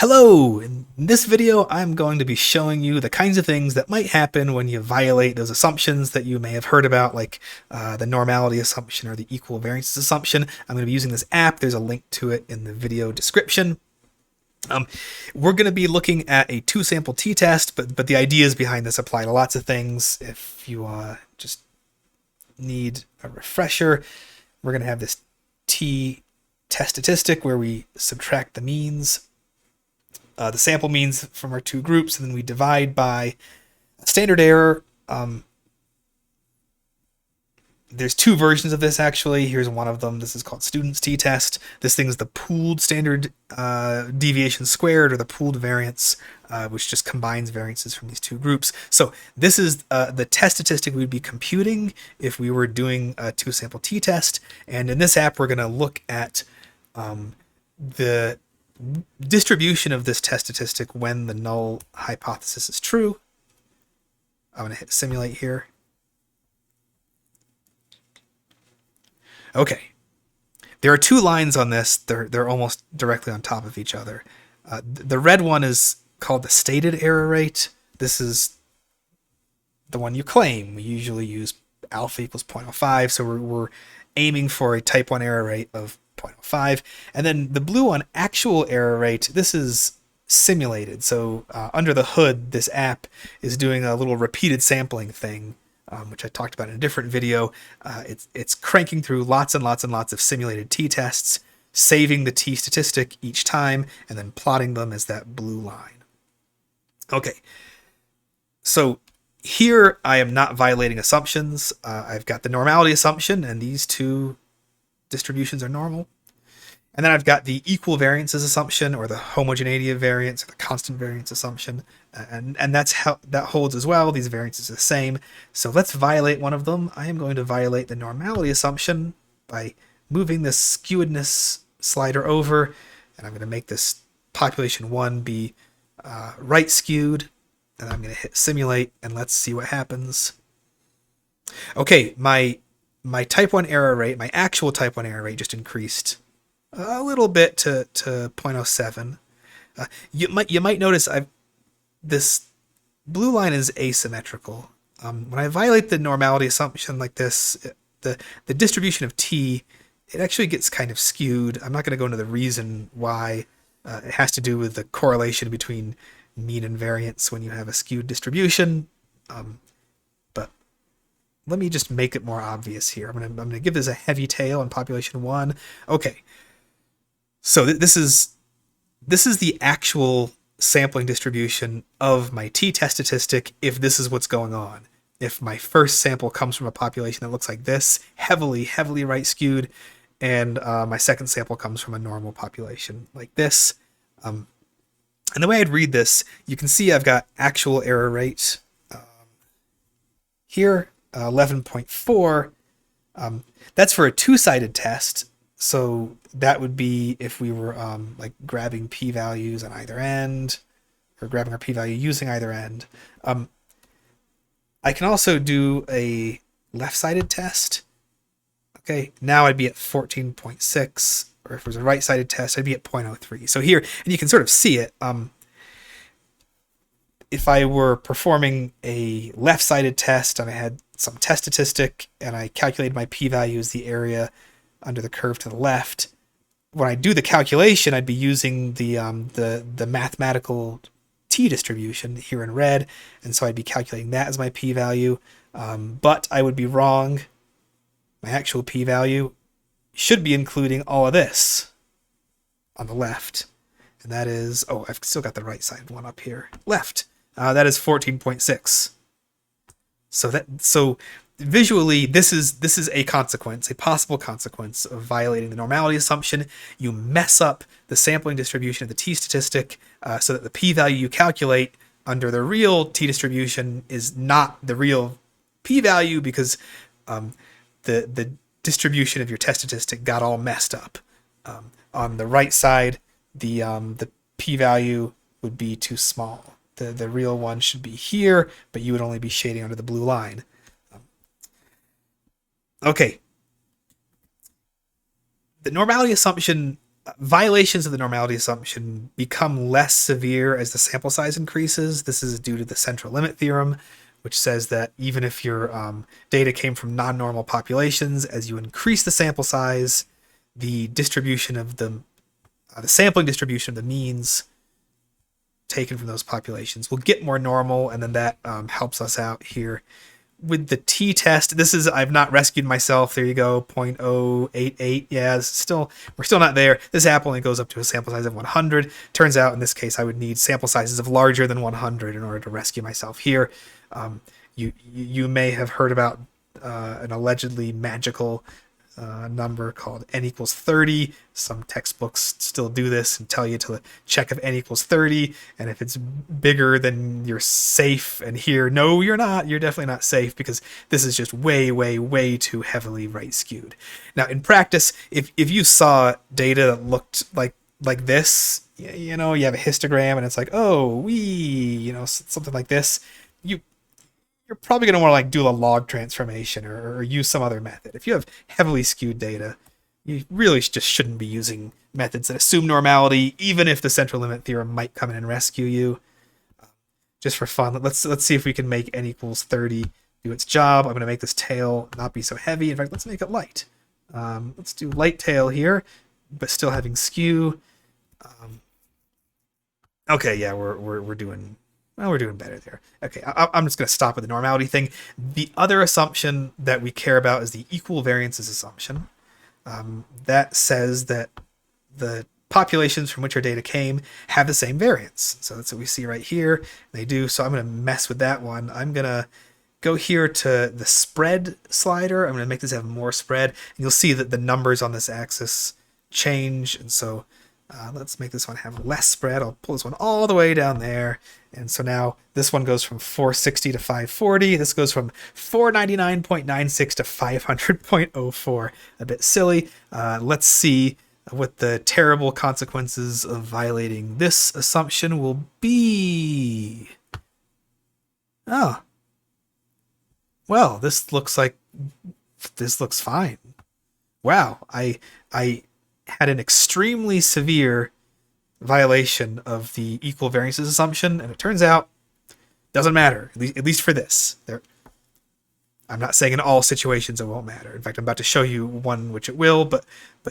Hello! In this video, I'm going to be showing you the kinds of things that might happen when you violate those assumptions that you may have heard about, like the normality assumption or the equal variance assumption. I'm going to be using this app. There's a link to it in the video description. We're going to be looking at a two-sample t-test, but the ideas behind this apply to lots of things. If you just need a refresher, we're going to have this t-test statistic where we subtract the means, the sample means from our two groups, and then we divide by standard error. There's two versions of this, actually. Here's one of them. This is called student's t-test. This thing is the pooled standard deviation squared, or the pooled variance, which just combines variances from these two groups. So this is the test statistic we'd be computing if we were doing a two-sample t-test. And in this app, we're going to look at the distribution of this test statistic when the null hypothesis is true. I'm going to hit simulate here. Okay. There are two lines on this. They're almost directly on top of each other. The red one is called the stated error rate. This is the one you claim. We usually use alpha equals 0.05, so we're aiming for a type 1 error rate of 0.05. And then the blue one, actual error rate, this is simulated. So under the hood, this app is doing a little repeated sampling thing, which I talked about in a different video. It's cranking through lots and lots and lots of simulated t-tests, saving the t-statistic each time, and then plotting them as that blue line. Okay, so here I am not violating assumptions. I've got the normality assumption, and these two distributions are normal. And then I've got the equal variances assumption, or the homogeneity of variance, or the constant variance assumption, and that's how that holds as well. These variances are the same. So let's violate one of them. I am going to violate the normality assumption by moving this skewedness slider over, and I'm going to make this population 1 be right skewed, and I'm going to hit simulate, and let's see what happens. Okay, my type 1 error rate, my actual type 1 error rate just increased a little bit to 0.07. You might notice this blue line is asymmetrical. When I violate the normality assumption like this, the distribution of t, it actually gets kind of skewed. I'm not going to go into the reason why. It has to do with the correlation between mean and variance when you have a skewed distribution. But let me just make it more obvious here. I'm going to give this a heavy tail in population 1. Okay. So this is the actual sampling distribution of my t-test statistic if this is what's going on. If my first sample comes from a population that looks like this, heavily right skewed, and my second sample comes from a normal population like this. And the way I'd read this, you can see I've got actual error rate here, 11.4. That's for a two-sided test. So that would be if we were like grabbing p-values on either end, or grabbing our p-value using either end. I can also do a left-sided test. Okay, now I'd be at 14.6, or if it was a right-sided test, I'd be at 0.03. So here, and you can sort of see it. If I were performing a left-sided test and I had some test statistic and I calculated my p-value as the area under the curve to the left, when I do the calculation, I'd be using the mathematical t distribution here in red, and so I'd be calculating that as my p-value. But I would be wrong. My actual p-value should be including all of this on the left, and that is, oh, I've still got the right side one up here, left. That is 14.6. So visually, this is a consequence, a possible consequence of violating the normality assumption. You mess up the sampling distribution of the t-statistic so that the p-value you calculate under the real t-distribution is not the real p-value, because the distribution of your test statistic got all messed up. On the right side, the p-value would be too small. The real one should be here, but you would only be shading under the blue line. Okay. The normality assumption Violations of the normality assumption become less severe as the sample size increases. This is due to the central limit theorem, which says that even if your data came from non-normal populations, as you increase the sample size, the distribution of the sampling distribution of the means taken from those populations will get more normal, and then that helps us out here. With the t-test, this is, I've not rescued myself. There you go, 0.088. Yeah, we're still not there. This app only goes up to a sample size of 100. Turns out in this case I would need sample sizes of larger than 100 in order to rescue myself here. You may have heard about an allegedly magical number called n equals 30. Some textbooks still do this and tell you to check if n equals 30, and if it's bigger then you're safe. And here, no, you're not. You're definitely not safe, because this is just way too heavily right skewed. Now in practice, if you saw data that looked like this, you know, you have a histogram and it's like, oh, something like this, you're probably going to want to like do a log transformation or use some other method. If you have heavily skewed data, you really just shouldn't be using methods that assume normality, even if the central limit theorem might come in and rescue you. Just for fun, let's see if we can make n equals 30 do its job. I'm going to make this tail not be so heavy. In fact, let's make it light. Let's do light tail here, but still having skew. Okay, yeah, we're doing... Well, we're doing better there. Okay, I'm just going to stop with the normality thing. The other assumption that we care about is the equal variances assumption. That says that the populations from which our data came have the same variance. So that's what we see right here. They do. So I'm going to mess with that one. I'm going to go here to the spread slider. I'm going to make this have more spread. And you'll see that the numbers on this axis change. And so let's make this one have less spread. I'll pull this one all the way down there. And so now this one goes from 460 to 540. This goes from 499.96 to 500.04. A bit silly. Let's see what the terrible consequences of violating this assumption will be. Oh. Well, this looks fine. Wow. I had an extremely severe violation of the equal variances assumption, and it turns out doesn't matter, at least for this. I'm not saying in all situations it won't matter. In fact, I'm about to show you one which it will, but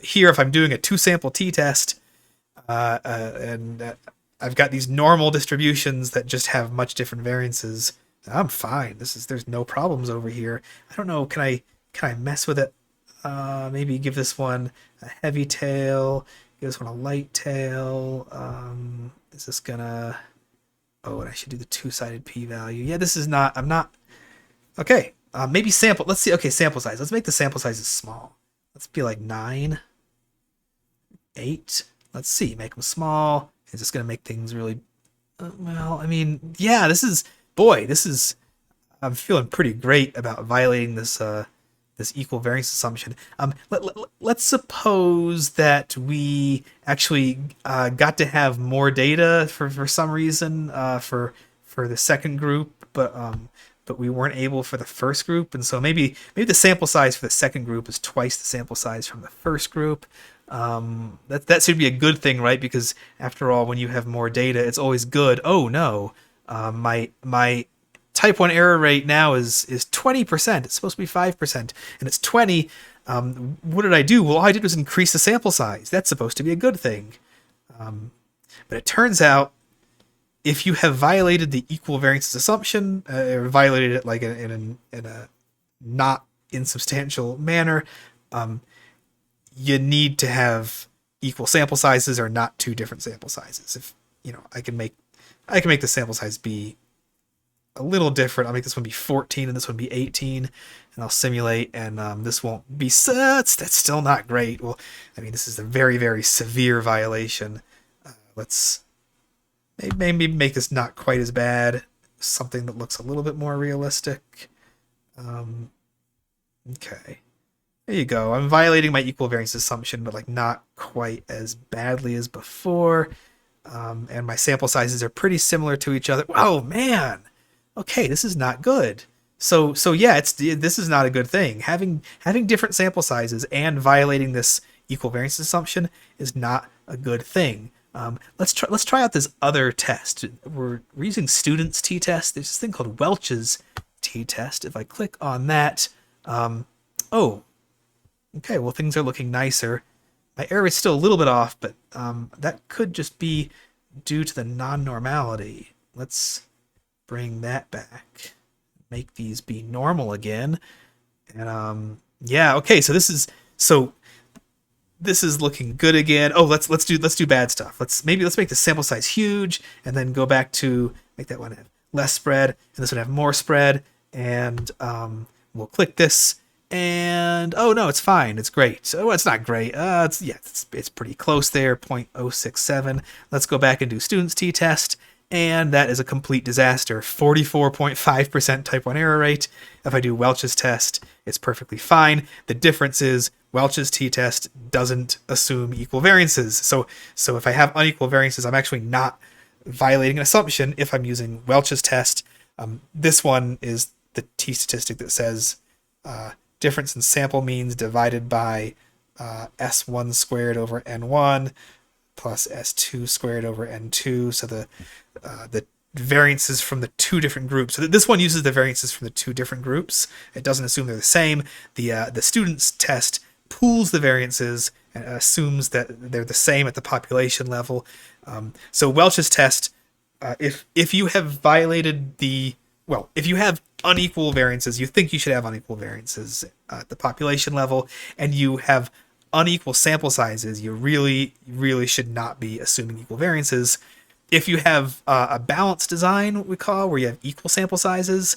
here, if I'm doing a two-sample t-test, and I've got these normal distributions that just have much different variances, I'm fine. There's no problems over here. I don't know, can I mess with it? Maybe give this one a heavy tail, give this one a light tail. Is this gonna... Oh, and I should do the two-sided p-value. Yeah, this is not... I'm not... Okay, maybe sample... Let's see. Okay, sample size. Let's make the sample sizes small. Let's be like 9, 8. Let's see. Make them small. Is this gonna make things really... well, I mean, yeah, this is... Boy, this is... I'm feeling pretty great about violating this equal variance assumption. Let's suppose that we actually got to have more data for some reason for the second group, but we weren't able for the first group, and so maybe the sample size for the second group is twice the sample size from the first group. That should be a good thing, right? Because after all, when you have more data, it's always good. Oh no, my type 1 error rate now is 20%. It's supposed to be 5%, and it's 20. What did I do? Well, all I did was increase the sample size. That's supposed to be a good thing. But it turns out, if you have violated the equal variances assumption, or violated it like in a not insubstantial manner, you need to have equal sample sizes or not two different sample sizes. If I can make the sample size be a little different. I'll make this one be 14 and this one be 18, and I'll simulate, and this won't be... That's still not great. Well, I mean, this is a very severe violation. Let's maybe make this not quite as bad. Something that looks a little bit more realistic. Okay. There you go. I'm violating my equal variance assumption, but like not quite as badly as before. And my sample sizes are pretty similar to each other. Oh, man! Okay, this is not good. So yeah, this is not a good thing. Having different sample sizes and violating this equal variance assumption is not a good thing. Let's try out this other test. We're using students t-test. There's this thing called Welch's t-test. If I click on that, oh, okay, well, things are looking nicer. My error is still a little bit off, but that could just be due to the non-normality. Let's bring that back. Make these be normal again. And yeah, okay, so this is looking good again. Oh, let's do bad stuff. Let's make the sample size huge, and then go back to make that one have less spread, and this one have more spread, and we'll click this. And oh no, it's fine. It's great. Oh, it's not great. It's pretty close there. 0.067. Let's go back and do students t-test, and that is a complete disaster. 44.5% type 1 error rate. If I do Welch's test, it's perfectly fine. The difference is Welch's t-test doesn't assume equal variances. So if I have unequal variances, I'm actually not violating an assumption if I'm using Welch's test. This one is the t-statistic that says difference in sample means divided by S1 squared over N1 plus S2 squared over N2. So the variances from the two different groups. So this one uses the variances from the two different groups. It doesn't assume they're the same. The student's test pools the variances and assumes that they're the same at the population level. So Welch's test, if you have violated if you have unequal variances, you think you should have unequal variances at the population level, and you have unequal sample sizes, you really, really should not be assuming equal variances. If you have a balanced design, we call, where you have equal sample sizes,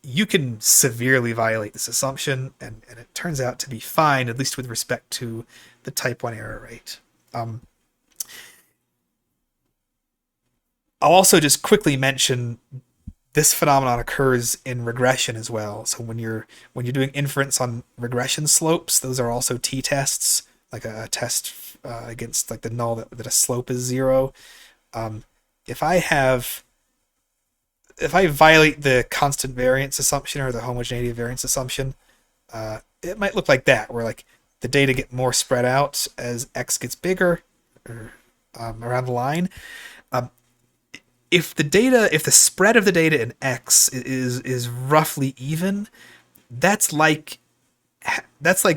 you can severely violate this assumption, and it turns out to be fine, at least with respect to the type 1 error rate. I'll also just quickly mention this phenomenon occurs in regression as well. So when you're doing inference on regression slopes, those are also t-tests, like a test against like the null that a slope is 0. If I violate the constant variance assumption or the homogeneity variance assumption, it might look like that, where like the data get more spread out as x gets bigger around the line. If the spread of the data in x is roughly even, that's like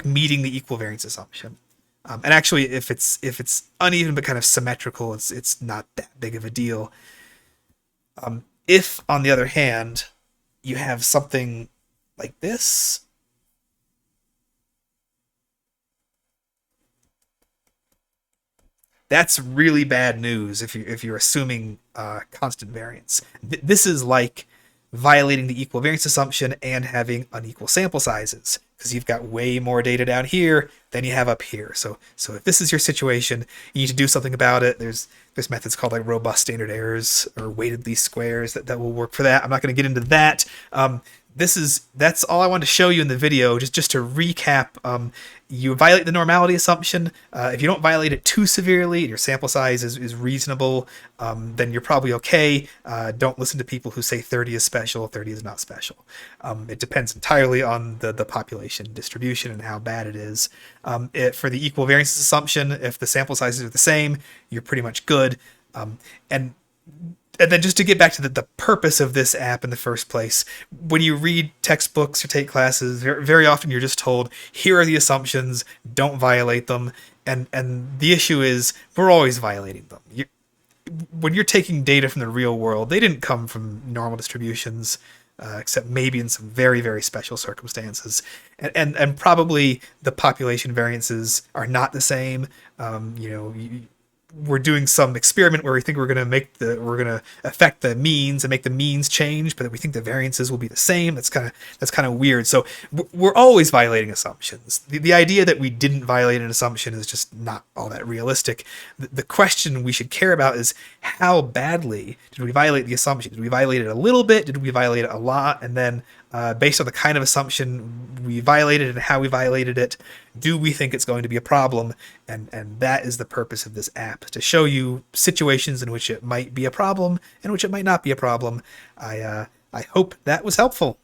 meeting the equal variance assumption. And actually, if it's uneven but kind of symmetrical, it's not that big of a deal. If, on the other hand, you have something like this, that's really bad news if you're assuming constant variance. This is like violating the equal variance assumption and having unequal sample sizes, because you've got way more data down here than you have up here. So if this is your situation, you need to do something about it. There's methods called like robust standard errors or weighted least squares that will work for that. I'm not going to get into that. That's all I wanted to show you in the video. Just to recap, you violate the normality assumption. If you don't violate it too severely and your sample size is reasonable, then you're probably okay. Don't listen to people who say 30 is special, 30 is not special. It depends entirely on the population distribution and how bad it is. For the equal variance assumption, if the sample sizes are the same, you're pretty much good. And then just to get back to the purpose of this app in the first place, when you read textbooks or take classes, very often you're just told, here are the assumptions, don't violate them. And the issue is, we're always violating them. When you're taking data from the real world, they didn't come from normal distributions, except maybe in some very, very special circumstances. And probably the population variances are not the same. We're doing some experiment where we think we're going to affect the means and make the means change, but we think the variances will be the same. That's kind of weird. So we're always violating assumptions. The idea that we didn't violate an assumption is just not all that realistic. The question we should care about is, how badly did we violate the assumption? Did we violate it a little bit? Did we violate it a lot? And then based on the kind of assumption we violated and how we violated it, do we think it's going to be a problem? And that is the purpose of this app, to show you situations in which it might be a problem and which it might not be a problem. I hope that was helpful.